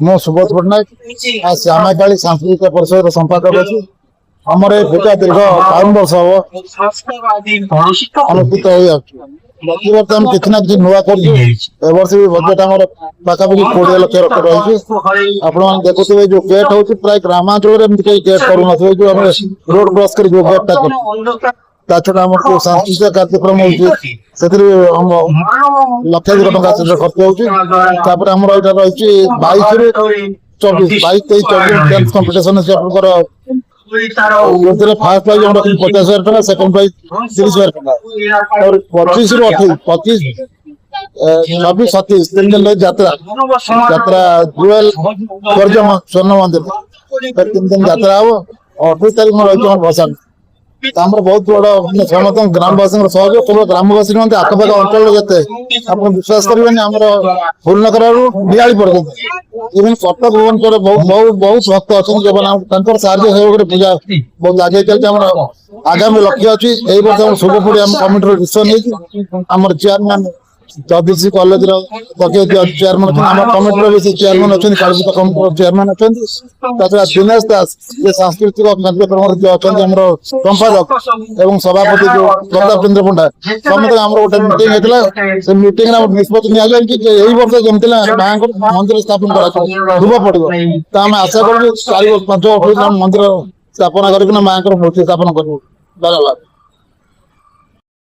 मु सुबोध पट्टनायक श्यामाकाली सांस्कृतिक परिषद संपादक अच्छी आमर पूजा दीर्घ 5 वर्ष हम अनुष्ठित प्रतिवर्ष आम कि नुआ कर वर्ष भी बजेट आम पाखापाखि 20 लाख रही आप देखुए जो गेट हूँ प्राय ग्रामांचल गेट करूँ जो रोड क्रॉस कर गेटा छड़ा आम सांस्कृतिक कार्यक्रम हो लक्षाधिक टका खर्च होपर आम रही 22 23 24 कंपिटिशन फास्ट प्राइज 50,000 टका सेकंड प्राइज 30,000 टका और 25 ରୁ 28 25 26 3 दिन यात्रा जुएल स्वर्ण मंदिर 3 दिन यात्रा हम 28 तारीख में रही भसान बहुत बड़ा समस्त ग्रामवासी सहयोग केवल ग्रामवासी नुहत आखपाख अंचल जिते आप विश्वास करेंगे आम फूलनगर नियाली पर्यटन इवन कटक भुवनेश्वर बहुत भक्त अच्छा साहय सहयोग पूजा बहुत आगे चलते आगामी लक्ष्य अच्छी यही वर्ष शुभपुरी आम कमिटी डिसीजन आम chairman Jagdish college chairman committee भी चेयरमैन अच्छा कालीपूजा कमिटी चेयरमैन अच्छा दिनेश दास ये सांस्कृतिक कार्यक्रम अच्छा संपादक एवं सभापति जो प्रताप चंद्र पंडा समस्त आम गोटे मीटिंग होता से मीटिंग निष्पत्ति यही वर्ष जमी मंदिर स्थापन कर पड़ो तो आम आशा करूँ 4-5 वर्ष मंदिर स्थापना करके माँ मूर्ति स्थापन कर।